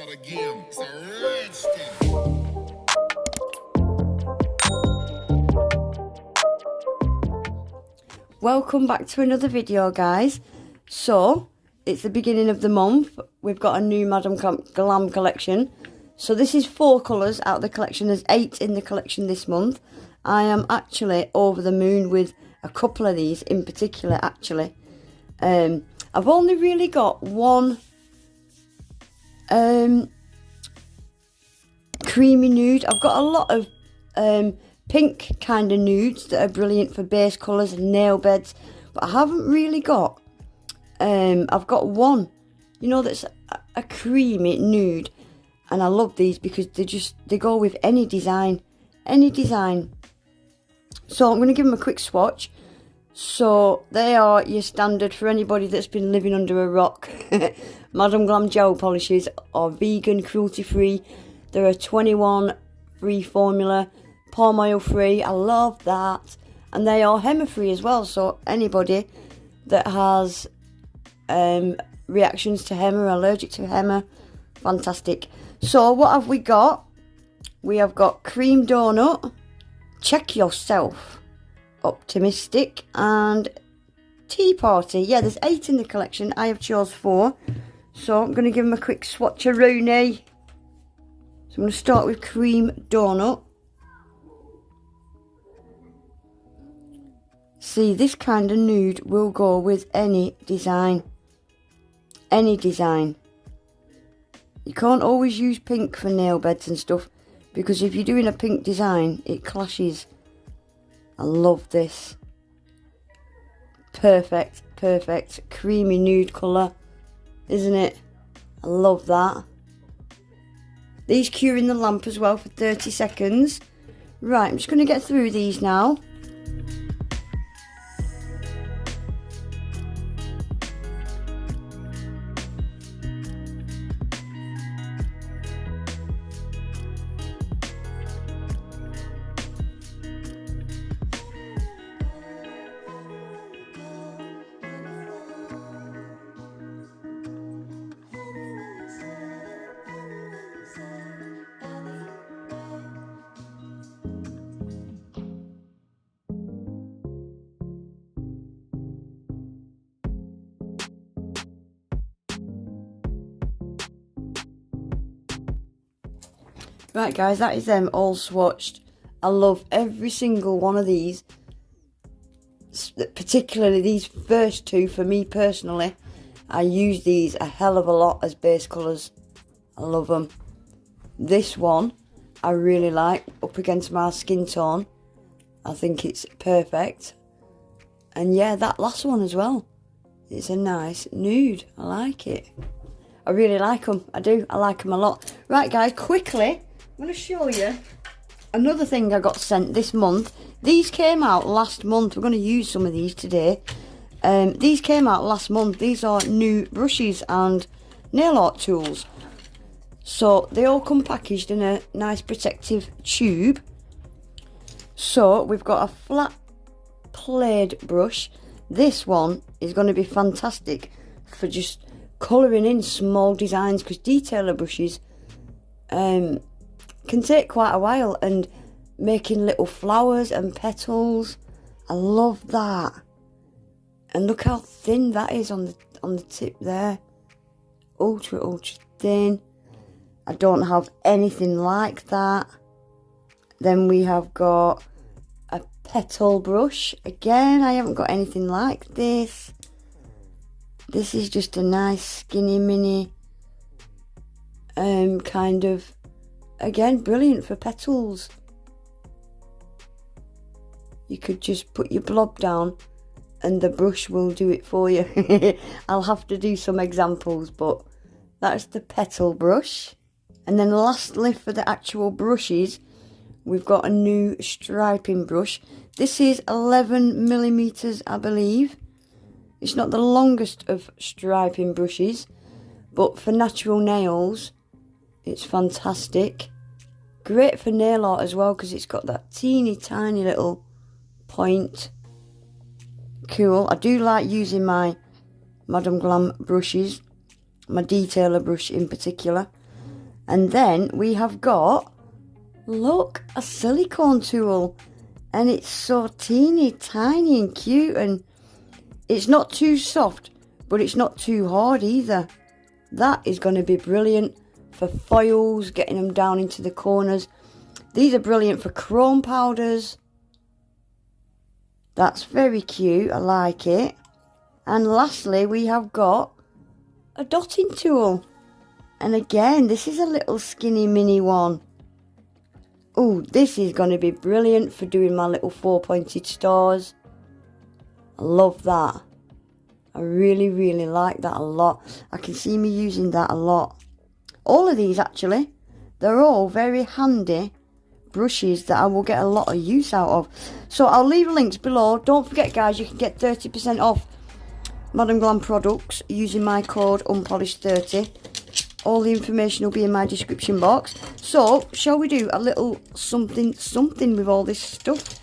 start again. It's a rich thing. Welcome back to another video, guys. So it's the beginning of the month. We've got a new Madame Glam collection. So this is 4 colours out of the collection. There's 8 in the collection this month. I am actually over the moon with a couple of these in particular, actually. I've only really got one creamy nude. I've got a lot of pink kind of nudes that are brilliant for base colours and nail beds, but I haven't really got I've got one, you know, that's a creamy nude, and I love these because they go with any design. So I'm going to give them a quick swatch. So they are your standard for anybody that's been living under a rock. Madame Glam gel polishes are vegan, cruelty free. They're a 21 free formula, palm oil free. I love that. And they are henna free as well. So anybody that has reactions to henna, allergic to henna, fantastic. So what have we got? We have got cream donut, check yourself, optimistic, and tea party. Yeah, there's 8 in the collection. I have chose 4. So I'm going to give them a quick swatch-a-rooney. So I'm going to start with cream donut. See, this kind of nude will go with any design. Any design. You can't always use pink for nail beds and stuff, because if you're doing a pink design, it clashes. I love this. Perfect, perfect. Creamy nude colour, isn't it? I love that. These cure in the lamp as well for 30 seconds. Right, I'm just going to get through these now. Right guys, that is them all swatched. I love every single one of these, particularly these first 2 for me personally. I use these a hell of a lot as base colours. I love them. This one I really like, up against my skin tone. I think it's perfect. And yeah, that last one as well. It's a nice nude. I like it. I really like them. I do. I like them a lot. Right guys, quickly, I'm going to show you another thing I got sent this month. These came out last month. We're going to use some of these today. These came out last month. These are new brushes and nail art tools. So they all come packaged in a nice protective tube. So we've got a flat played brush. This one is going to be fantastic for just colouring in small designs, because detailer brushes can take quite a while, and making little flowers and petals. I love that. And look how thin that is on the tip there. Ultra thin. I don't have anything like that. Then we have got a petal brush. Again, I haven't got anything like this. This is just a nice skinny mini kind of, again, brilliant for petals. You could just put your blob down and the brush will do it for you. I'll have to do some examples, but that's the petal brush. And then lastly, for the actual brushes, we've got a new striping brush. This is 11mm, I believe. It's not the longest of striping brushes, but for natural nails, it's fantastic. Great for nail art as well, because it's got that teeny tiny little point. Cool. I do like using my Madame Glam brushes, my detailer brush in particular. And then we have got, look, a silicone tool. And it's so teeny tiny and cute, and it's not too soft, but it's not too hard either. That is going to be brilliant for foils, getting them down into the corners. These are brilliant for chrome powders. That's very cute, I like it. And lastly, we have got a dotting tool. And again, this is a little skinny mini one. Oh, this is going to be brilliant for doing my little 4-pointed stars. I love that. I really, really like that a lot. I can see me using that a lot. All of these, actually, they're all very handy brushes that I will get a lot of use out of. So I'll leave links below. Don't forget, guys, you can get 30% off Madam Glam products using my code Unpolished30. All the information will be in my description box. So, shall we do a little something with all this stuff?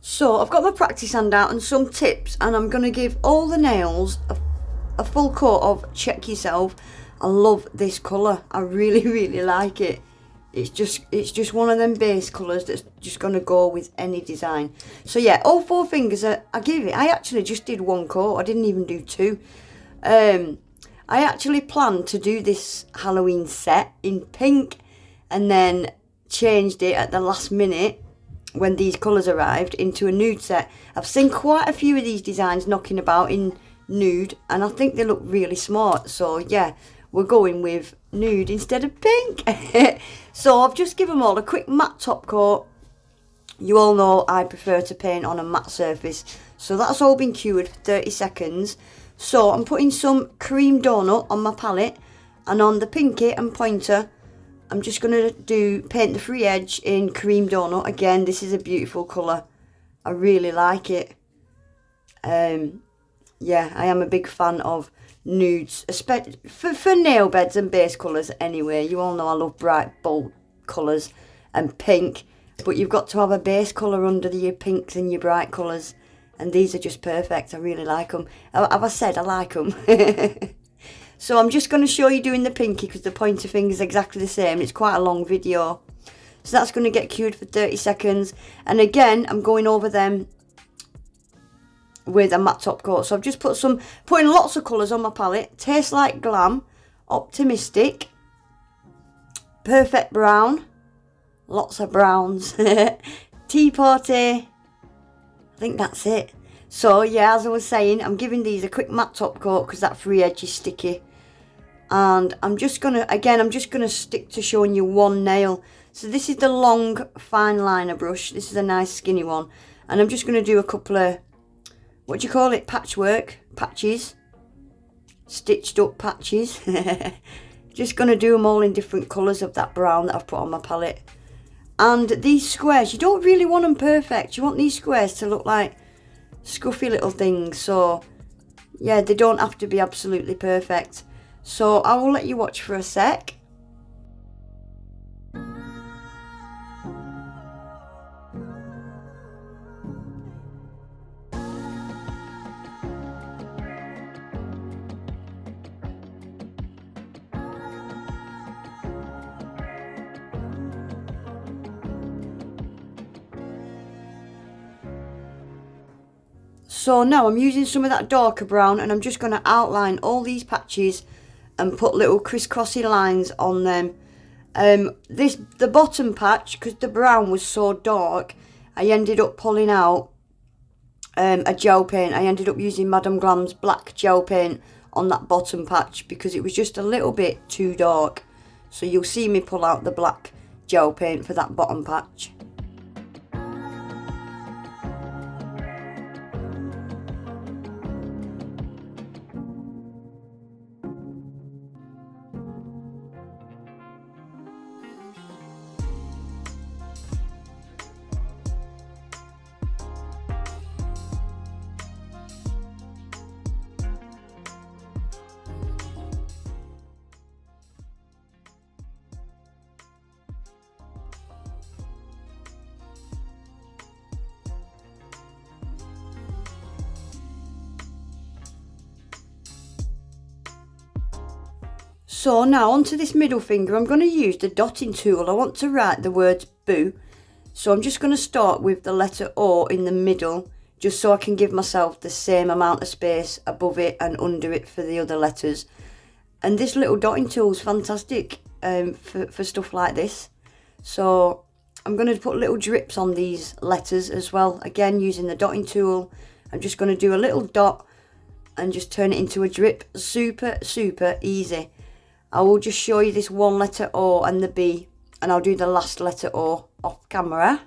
So, I've got my practice hand out and some tips, and I'm going to give all the nails a full coat of Check Yourself. I love this colour. I really, really like it. It's just one of them base colours that's just going to go with any design. So, yeah, all 4 fingers, I actually just did 1 coat. I didn't even do 2. I actually planned to do this Halloween set in pink and then changed it at the last minute when these colours arrived into a nude set. I've seen quite a few of these designs knocking about in nude and I think they look really smart. So yeah, we're going with nude instead of pink. So I've just given them all a quick matte top coat. You all know I prefer to paint on a matte surface. So that's all been cured for 30 seconds. So I'm putting some cream donut on my palette, and on the pinky and pointer I'm just going to paint the free edge in cream donut. Again, this is a beautiful colour. I really like it. Yeah, I am a big fan of nudes, especially for nail beds and base colours anyway. You all know I love bright, bold colours and pink, but you've got to have a base colour under your pinks and your bright colours. And these are just perfect. I really like them. Have I said I like them? So I'm just going to show you doing the pinky because the pointer finger is exactly the same. It's quite a long video. So that's going to get cured for 30 seconds. And again, I'm going over them with a matte top coat. So I've just putting lots of colours on my palette. Tastes Like Glam, Optimistic, Perfect Brown, lots of browns, Tea Party. I think that's it. So yeah, as I was saying, I'm giving these a quick matte top coat because that free edge is sticky. And I'm just gonna stick to showing you one nail. So this is the long fine liner brush. This is a nice skinny one. And I'm just gonna do a couple of, what do you call it, patches, stitched up patches. Just gonna do them all in different colours of that brown that I've put on my palette. And these squares, you don't really want them perfect. You want these squares to look like scruffy little things. So, yeah, they don't have to be absolutely perfect. So, I will let you watch for a sec. So now I'm using some of that darker brown and I'm just going to outline all these patches and put little crisscrossy lines on them. The bottom patch, because the brown was so dark, I ended up pulling out a gel paint. I ended up using Madam Glam's black gel paint on that bottom patch because it was just a little bit too dark. So you'll see me pull out the black gel paint for that bottom patch. So now onto this middle finger, I'm going to use the dotting tool. I want to write the words boo. So I'm just going to start with the letter O in the middle, just so I can give myself the same amount of space above it and under it for the other letters. And this little dotting tool is fantastic for stuff like this. So I'm going to put little drips on these letters as well. Again, using the dotting tool, I'm just going to do a little dot and just turn it into a drip. Super, super easy. I will just show you this one letter O and the B, and I'll do the last letter O off camera.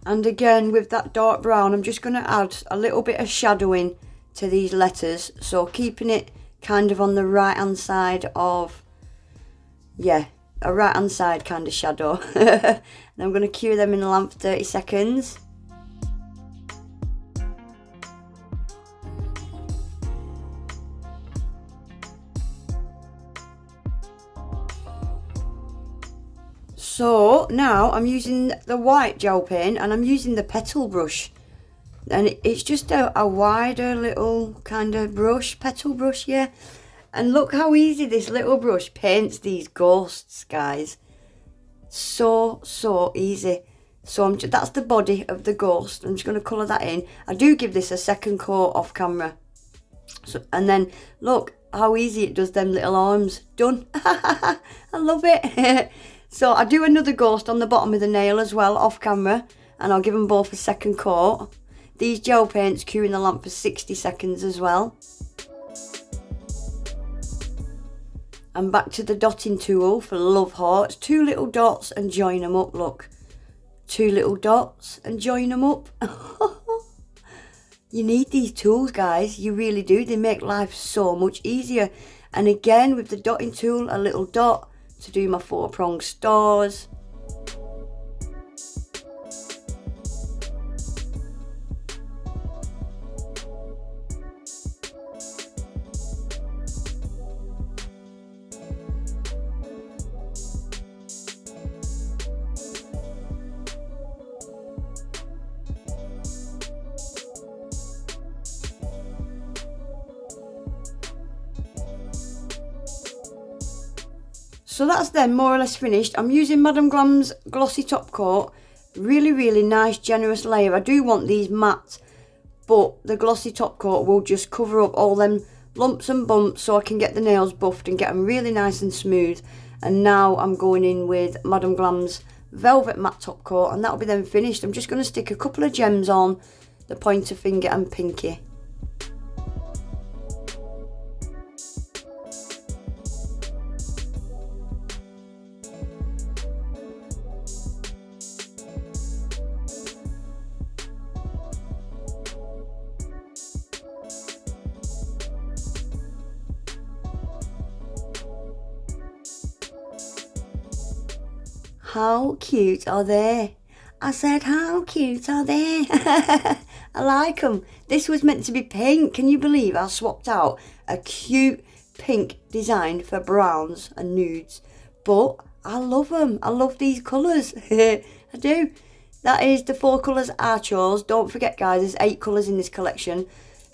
And again, with that dark brown, I'm just going to add a little bit of shadowing to these letters. So keeping it kind of on the right hand side of, yeah, a right hand side kind of shadow. And I'm going to cue them in the lamp for 30 seconds. So now I'm using the white gel pen and I'm using the petal brush, and it's just a wider little kind of brush, petal brush, yeah. And look how easy this little brush paints these ghosts, guys. So easy. So that's the body of the ghost. I'm just going to colour that in. I do give this a second coat off camera. So, and then look how easy it does them little arms. Done. I love it. So I do another ghost on the bottom of the nail as well off camera, and I'll give them both a second coat. These gel paints cue in the lamp for 60 seconds as well. And back to the dotting tool for love hearts. 2 little dots and join them up, look. 2 little dots and join them up. You need these tools, guys, you really do. They make life so much easier. And again, with the dotting tool, a little dot to do my 4-pronged stars. So that's them more or less finished. I'm using Madam Glam's glossy top coat. Really nice, generous layer. I do want these matte, but the glossy top coat will just cover up all them lumps and bumps so I can get the nails buffed and get them really nice and smooth. And now I'm going in with Madam Glam's velvet matte top coat, and that'll be then finished. I'm just going to stick a couple of gems on the pointer finger and pinky. How cute are they? I said, how cute are they? I like them. This was meant to be pink. Can you believe I swapped out a cute pink design for browns and nudes? But I love them. I love these colours. I do. That is the 4 colours I chose. Don't forget, guys, there's 8 colours in this collection.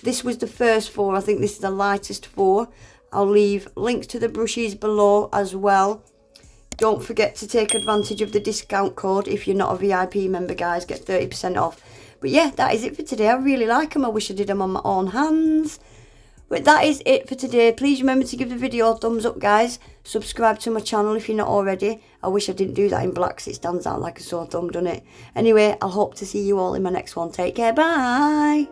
This was the first 4. I think this is the lightest 4. I'll leave links to the brushes below as well. Don't forget to take advantage of the discount code if you're not a VIP member, guys. Get 30% off. But yeah, that is it for today. I really like them. I wish I did them on my own hands. But that is it for today. Please remember to give the video a thumbs up, guys. Subscribe to my channel if you're not already. I wish I didn't do that in black, 'cause it stands out like a sore thumb, doesn't it? Anyway, I'll hope to see you all in my next one. Take care. Bye.